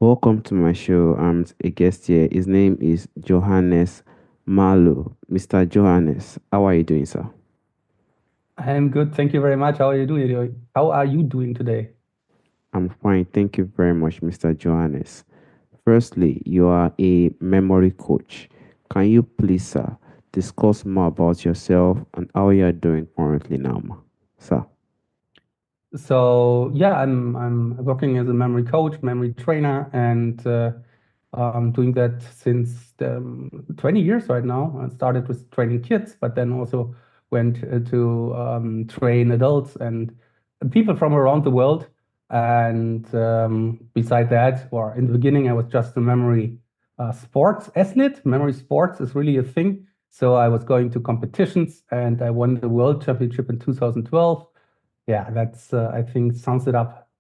Welcome to my show. I'm a guest here. His name is Johannes Mallow. Mr. Johannes, how are you doing, sir? I am good. Thank you very much. How are you doing? How are you doing today? I'm fine. Thank you very much, Mr. Johannes. Firstly, you are a memory coach. Can you please, sir, discuss more about yourself and how you are doing currently now, sir? So yeah, I'm working as a memory coach, memory trainer, and I'm doing that since 20 years right now. I started with training kids, but then also went to train adults and people from around the world. And beside that, or in the beginning, I was just a memory sports athlete. Memory sports is really a thing. So I was going to competitions and I won the world championship in 2012. Yeah, that's I think sums it up.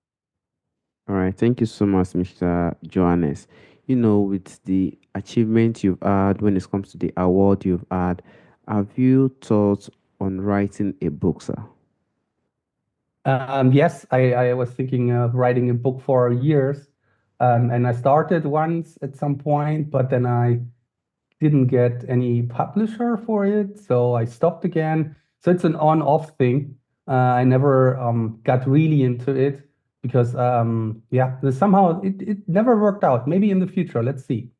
All right. Thank you so much, Mr. Johannes. With the achievement you've had when it comes to the award you've had, have you thought on writing a book, sir? Yes, I was thinking of writing a book for years, and I started once at some point, but then I didn't get any publisher for it, so I stopped again. So it's an on-off thing. I never got really into it because yeah, somehow it never worked out. Maybe in the future, let's see.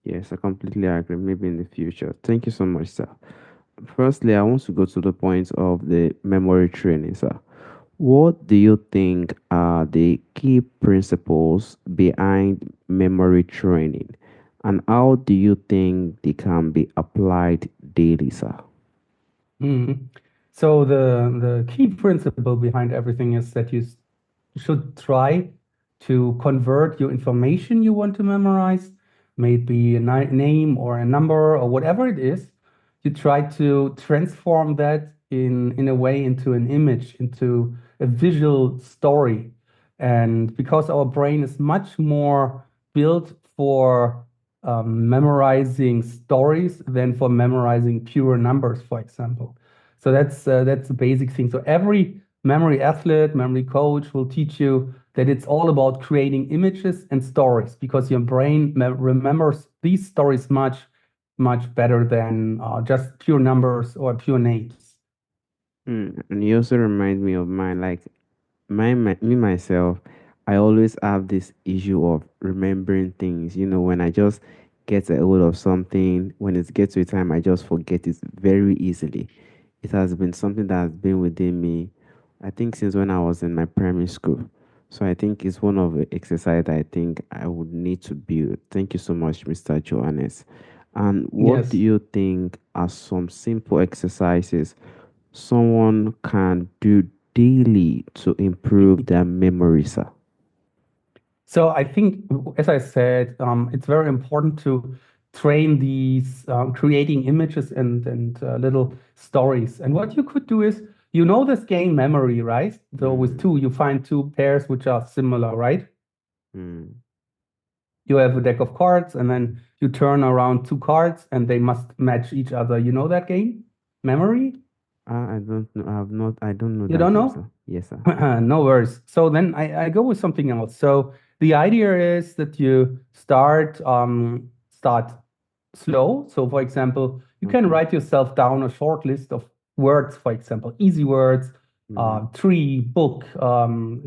Yes, I completely agree. Maybe in the future. Thank you so much, sir. Firstly, I want to go to the point of the memory training, sir. What do you think are the key principles behind memory training, and how do you think they can be applied daily, sir? Mhm. So the key principle behind everything is that should try to convert your information you want to memorize, maybe a name or a number or whatever it is. You try to transform that in a way into an image, into a visual story. And because our brain is much more built for memorizing stories than for memorizing pure numbers, for example. So that's the basic thing. So every memory athlete, memory coach will teach you that it's all about creating images and stories because your brain remembers these stories much better than just pure numbers or pure names. And you also remind me of mine, like me myself, I always have this issue of remembering things. When I just get a hold of something, when it gets to a time, I just forget it very easily. It has been something that has been within me, I think, since when I was in my primary school. So I think it's one of the exercise that I think I would need to build. Thank you so much, Mr. Johannes. And what do Yes. you think are some simple exercises someone can do daily to improve their memory, sir? So I think, as I said, it's very important to train these creating images and little stories. And what you could do is, you know, this game memory, right? So with Mm, two, you find two pairs which are similar, right? mm. You have a deck of cards, and then you turn around two cards, and they must match each other. You know that game, memory? I don't know. I don't know You that don't game, know? sir. Yes, sir. No worries. So then I go with something else. So the idea is that you start slow. So for example, you can Okay. write yourself down a short list of words, for example, easy words, Mm, tree, book,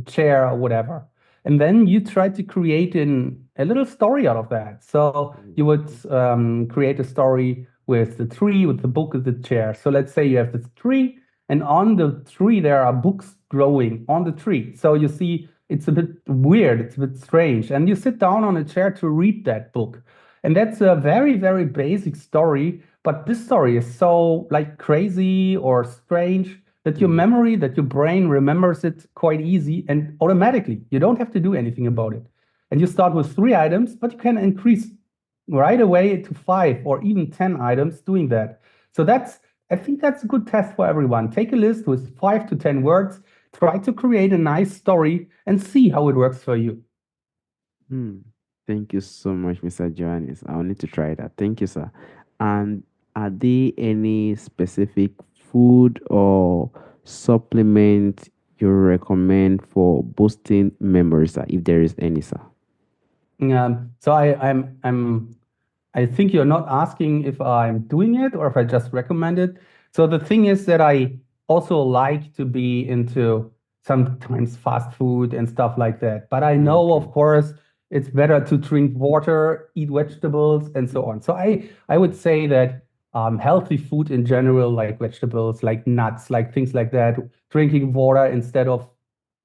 chair, or whatever. And then you try to create a little story out of that. So you mm, would create a story with the tree, with the book, with the chair. So let's say you have this tree and on the tree there are books growing on the tree. So you see it's a bit weird, it's a bit strange, and you sit down on a chair to read that book. And that's a very basic story, but this story is so like crazy or strange that your mm, memory, that your brain remembers it quite easy and automatically. You don't have to do anything about it. And you start with 3 items, but you can increase right away to 5 or even 10 items doing that. So I think that's a good test for everyone. Take a list with 5 to 10 words, try to create a nice story, and see how it works for you. mm. Thank you so much, Mr. Johannes. I'll need to try that. Thank you, sir. And are there any specific food or supplement you recommend for boosting memory, sir, if there is any, sir? So I think you're not asking if I'm doing it or if I just recommend it. So the thing is that I also like to be into sometimes fast food and stuff like that. But I know, Okay. of course, it's better to drink water, eat vegetables, and so on. So I would say that healthy food in general, like vegetables, like nuts, like things like that, drinking water instead of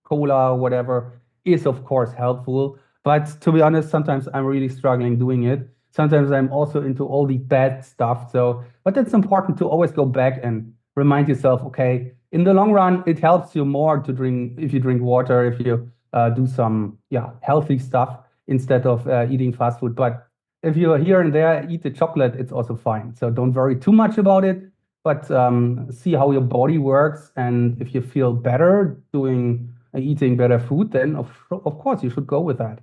cola or whatever is of course helpful. But to be honest, sometimes I'm really struggling doing it. Sometimes I'm also into all the bad stuff. So, but it's important to always go back and remind yourself, okay, in the long run, it helps you more to drink if you drink water, if you do some healthy stuff instead of eating fast food. But if you here and there eat the chocolate, it's also fine. So don't worry too much about it, but see how your body works. And if you feel better doing eating better food, then of course you should go with that.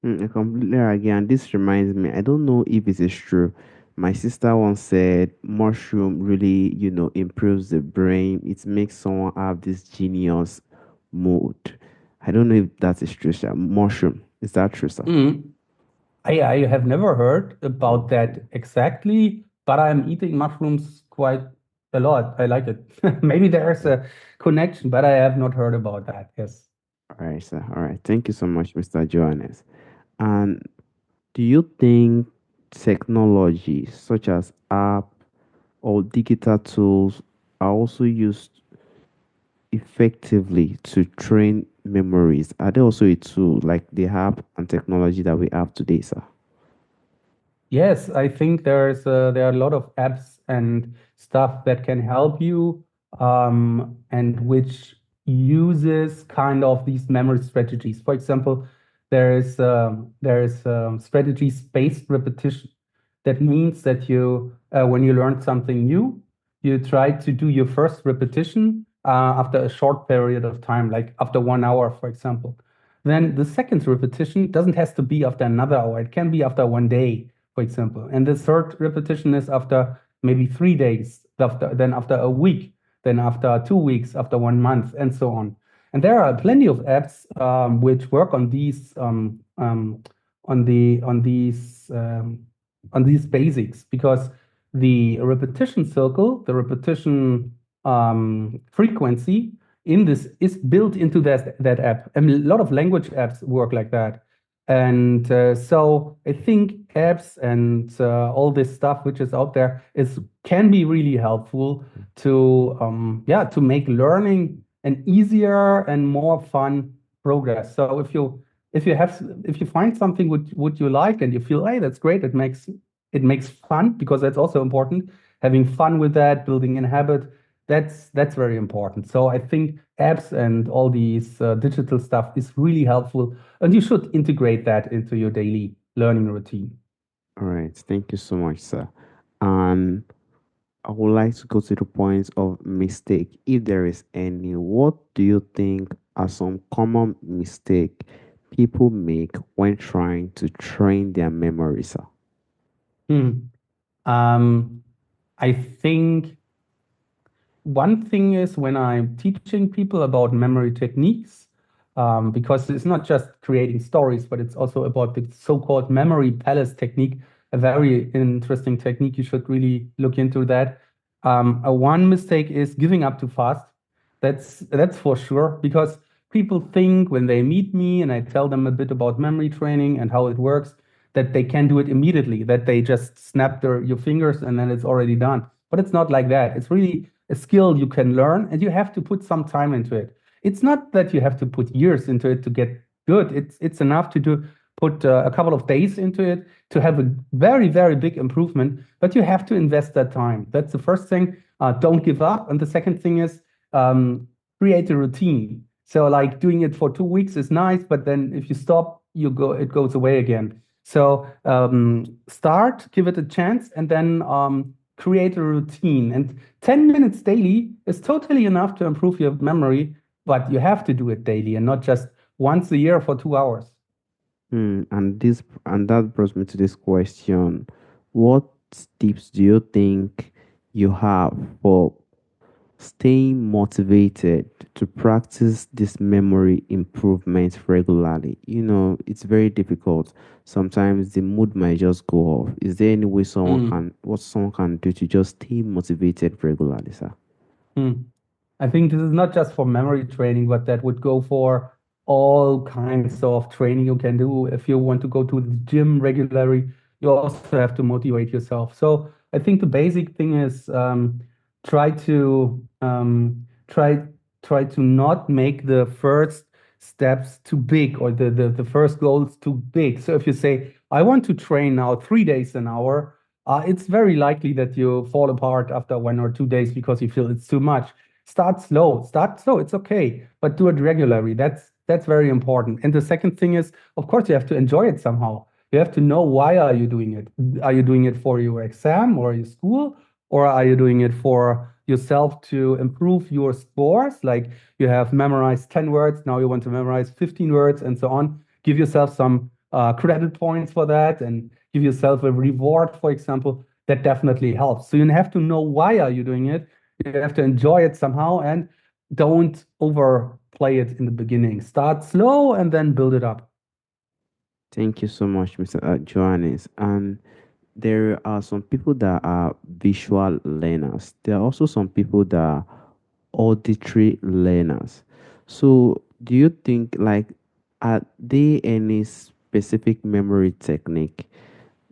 I completely agree. And this reminds me, I don't know if it is true. My sister once said mushroom really, improves the brain. It makes someone have this genius mode. I don't know if that is true, sir. Mushroom. Is that true, sir? Mm. I have never heard about Okay. that exactly, but I'm eating mushrooms quite a lot. I like it. Maybe there's a connection, but I have not heard about that. Yes. All right, sir. All right. Thank you so much, Mr. Johannes. And do you think technology such as app or digital tools are also used effectively to train memories? Are they also a tool like the app and technology that we have today, sir? Yes, I think there are a lot of apps and stuff that can help you, and which uses kind of these memory strategies. For example, there is strategy-based repetition. That means that you when you learn something new, you try to do your first repetition after a short period of time, like after 1 hour, for example. Then the second repetition doesn't have to be after another hour. It can be after 1 day, for example. And the third repetition is after maybe 3 days, then after a week, then after 2 weeks, after 1 month, and so on. And there are plenty of apps which work on these on the on these basics, because the repetition circle, the repetition frequency in this is built into that app. And a lot of language apps work like that. And so I think apps and all this stuff which is out there is can be really helpful to to make learning an easier and more fun progress. So if you find something would you like and you feel, hey, that's great, it makes fun, because that's also important. Having fun with that, building a habit, that's very important. So I think apps and all these digital stuff is really helpful, and you should integrate that into your daily learning routine. All right. Thank you so much, sir. And I would like to go to the point of mistake. If there is any, what do you think are some common mistake people make when trying to train their memory, sir? Hmm. Um, I think one thing is when I'm teaching people about memory techniques, because it's not just creating stories, but it's also about the so-called memory palace technique, a very interesting technique. You should really look into that. One mistake is giving up too fast. That's for sure, because people think when they meet me and I tell them a bit about memory training and how it works, that they can do it immediately, that they just snap your fingers and then it's already done. But it's not like that. It's really a skill you can learn, and you have to put some time into it. It's not that you have to put years into it to get good. It's enough to do put a couple of days into it to have a very, very big improvement, but you have to invest that time. That's the first thing. Don't give up. And the second thing is um, create a routine. So like doing it for 2 weeks is nice, but then if you stop, it goes away again. So start, give it a chance, and then create a routine. And 10 minutes daily is totally enough to improve your memory, but you have to do it daily and not just once a year for 2 hours. And that brought me to this question. What tips do you think you have for staying motivated to practice this memory improvement regularly. It's very difficult. Sometimes the mood might just go off. Is there any way Mm. what someone can do to just stay motivated regularly, sir? Mm. I think this is not just for memory training, but that would go for all kinds of training you can do. If you want to go to the gym regularly, you also have to motivate yourself. So I think the basic thing is try to try to not make the first steps too big or the first goals too big. So if you say, I want to train now 3 days an hour, it's very likely that you fall apart after 1 or 2 days because you feel it's too much. Start slow. Start slow. It's okay, but do it regularly. That's very important. And the second thing is, of course, you have to enjoy it somehow. You have to know why are you doing it. Are you doing it for your exam or your school, or are you doing it for yourself to improve your scores? Like you have memorized 10 words, now you want to memorize 15 words, and so on. Give yourself some credit points for that, and give yourself a reward, for example. That definitely helps. So you have to know why are you doing it. You have to enjoy it somehow and don't overplay it in the beginning. Start slow and then build it up. Thank you so much, Mr. Johannes. And there are some people that are visual learners. There are also some people that are auditory learners. So, do you think, like, are there any specific memory technique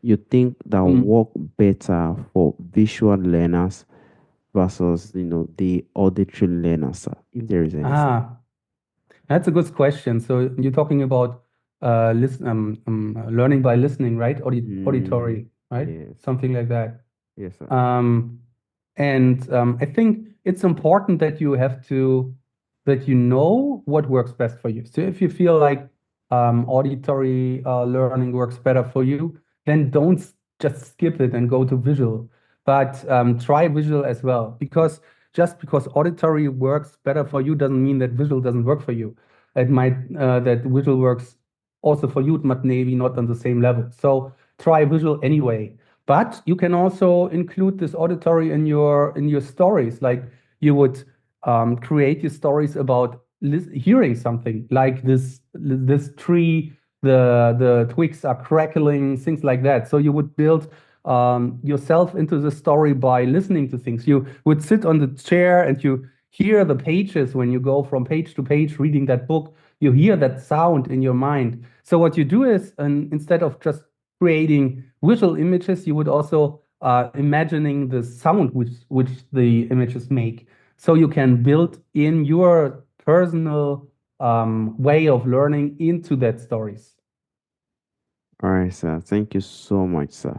you think that Mm. work better for visual learners versus, the auditory learners, sir, if there is any, sir? Ah, that's a good question. So you're talking about learning by listening, right? Mm, Auditory, right? yes. Something like that. Yes, sir. Um, and I think it's important that that you know what works best for you. So if you feel like auditory learning works better for you, then don't just skip it and go to visual, but try visual as well. Because just because auditory works better for you doesn't mean that visual doesn't work for you. It might that visual works also for you, but maybe not on the same level. So try visual anyway. But you can also include this auditory in your stories. Like you would create your stories about hearing something, like this tree, the twigs are crackling, things like that. So you would build yourself into the story by listening to things. You would sit on the chair and you hear the pages when you go from page to page reading that book. You hear that sound in your mind. So what you do is, instead of just creating visual images, you would also imagining the sound which the images make. So you can build in your personal way of learning into that stories. All right, sir. Thank you so much, sir.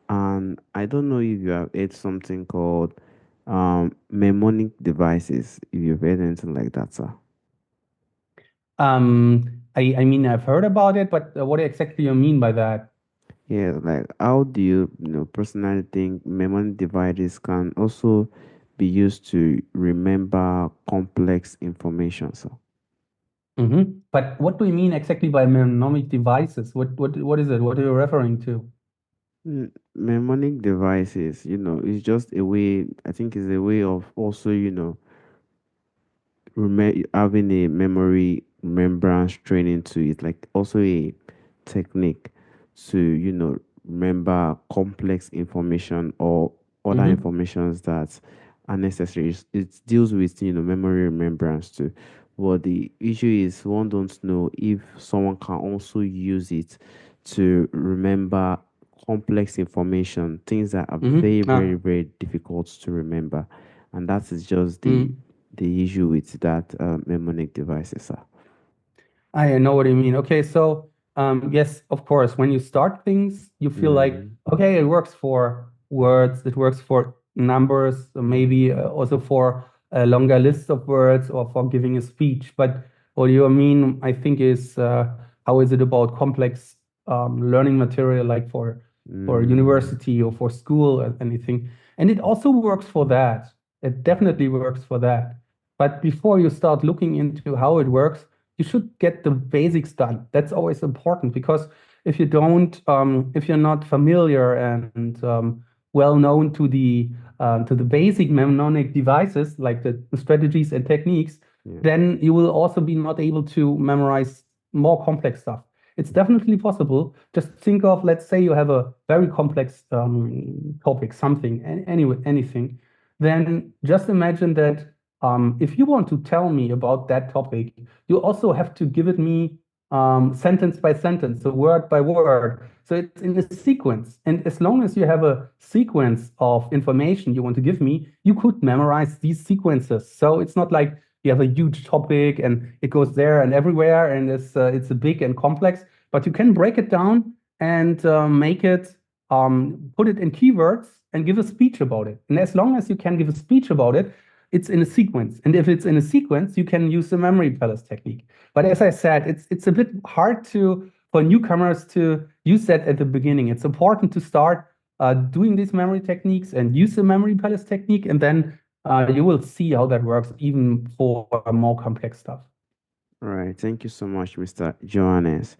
And I don't know if you have heard something called mnemonic devices, if you've heard anything like that, sir. I mean, I've heard about it, but what exactly you mean by that? Yeah, like how do you, personally think mnemonic devices can also be used to remember complex information, sir? But what do you mean exactly by mnemonic devices? What is it? What are you referring to? Mnemonic devices, is just a way, I think is a way of also, having a memory remembrance training to it, like also a technique to remember complex information or other Mm-hmm. informations that are necessary. It deals with memory remembrance too, but the issue is one don't know if someone can also use it to remember complex information, things that are very, Mm-hmm. very, very difficult to remember, and that is just the Mm. issue with that mnemonic devices, sir. I know what you mean. Okay, so yes, of course, when you start things, you feel like, Mm, okay, it works for words, it works for numbers, maybe also for a longer list of words or for giving a speech. But what you mean, I think, is how is it about complex learning material, like for mm, university or for school or anything? And it also works for that. It definitely works for that. But before you start looking into how it works, you should get the basics done. That's always important because if you're not familiar and well known to the to the basic mnemonic devices like the strategies and techniques, Yeah. then you will also be not able to memorize more complex stuff. It's definitely possible. Just think of, let's say you have a very complex topic, something, anyway, anything. Then just imagine that if you want to tell me about that topic, you also have to give it me sentence by sentence, so word by word. So it's in a sequence. And as long as you have a sequence of information you want to give me, you could memorize these sequences. So it's not like you have a huge topic and it goes there and everywhere and it's a big and complex, but you can break it down and make it, put it in keywords and give a speech about it. And as long as you can give a speech about it, it's in a sequence. And if it's in a sequence, you can use the memory palace technique. But as I said, it's a bit hard to for newcomers to use that at the beginning. It's important to start doing these memory techniques and use the memory palace technique, and then you will see how that works even for more complex stuff. All right. Thank you so much, Mr. Johannes.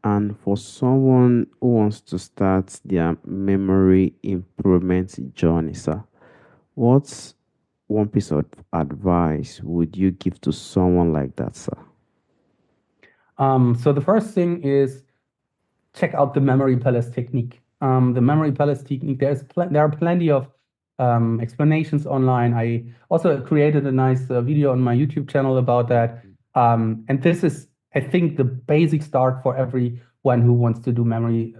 And for someone who wants to start their memory improvement journey, sir, what's one piece of advice would you give to someone like that, sir? So the first thing is check out the memory palace technique. The memory palace technique, there are plenty of explanations online. I also created a nice video on my YouTube channel about that. And this is, I think, the basic start for everyone who wants to do memory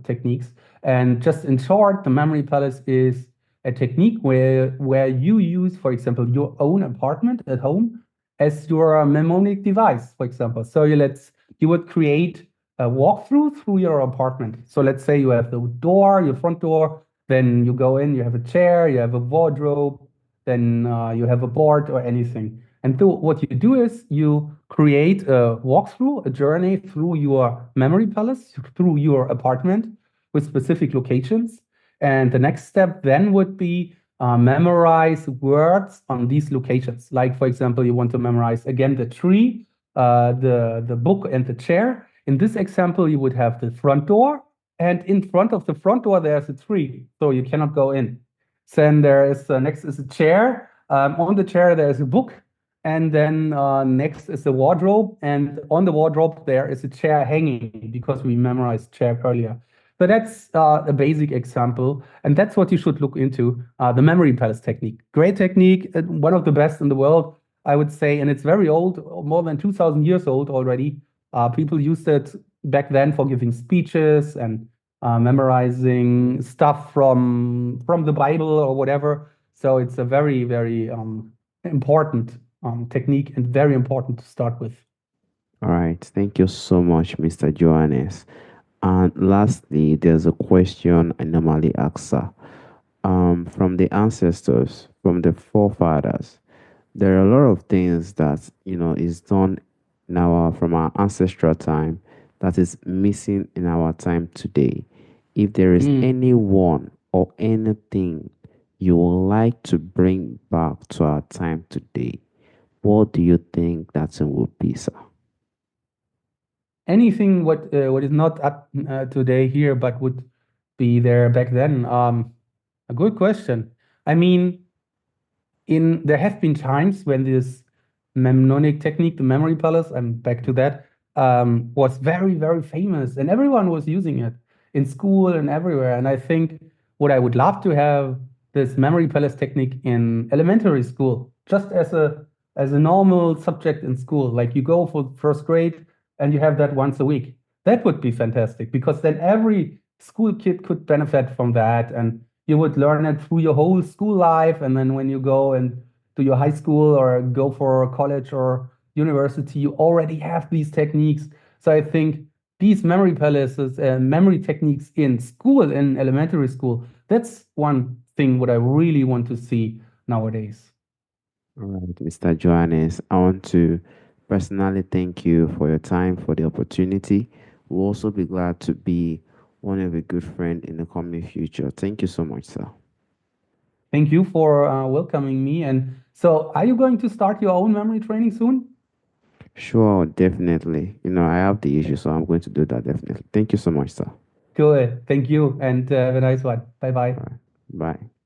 techniques. And just in short, the memory palace is a technique where you use, for example, your own apartment at home as your mnemonic device, for example. So you would create a walkthrough through your apartment. So let's say you have the door, your front door, then you go in, you have a chair, you have a wardrobe, then you have a board or anything. And what you do is you create a walkthrough, a journey through your memory palace, through your apartment with specific locations. And the next step then would be memorize words on these locations. Like, for example, you want to memorize again the tree, the book, and the chair. In this example, you would have the front door, and in front of the front door, there's a tree, so you cannot go in. Then there is next is a chair. On the chair, there is a book, and then next is the wardrobe, and on the wardrobe there is a chair hanging because we memorized chair earlier. So that's a basic example, and that's what you should look into, the memory palace technique. Great technique, one of the best in the world, I would say, and it's very old, more than 2,000 years old already. People used it back then for giving speeches and memorizing stuff from the Bible or whatever. So it's a very, very important technique and very important to start with. All right. Thank you so much, Mr. Johannes. And lastly, there's a question I normally ask, sir. From the ancestors, from the forefathers, there are a lot of things that is done in our from our ancestral time that is missing in our time today. If there is Mm. anyone or anything you would like to bring back to our time today, what do you think that thing would be, sir? Anything what is not up today here, but would be there back then? A good question. I mean, there have been times when this mnemonic technique, the memory palace, I'm back to that, was very, very famous, and everyone was using it in school and everywhere. And I think what I would love to have this memory palace technique in elementary school, just as a normal subject in school. Like you go for first grade and you have that once a week. That would be fantastic because then every school kid could benefit from that, and you would learn it through your whole school life. And then when you go and to your high school or go for college or university, you already have these techniques. So I think these memory palaces and memory techniques in school, in elementary school, that's one thing what I really want to see nowadays. All right, Mr. Johannes, I want to personally thank you for your time, for the opportunity. We'll also be glad to be one of a good friend in the coming future. Thank you so much, sir. Thank you for welcoming me. And so, are you going to start your own memory training soon? Sure, definitely. I have the issue, so I'm going to do that definitely. Thank you so much, sir. Good. Thank you. And have a nice one. Bye bye. All right, bye.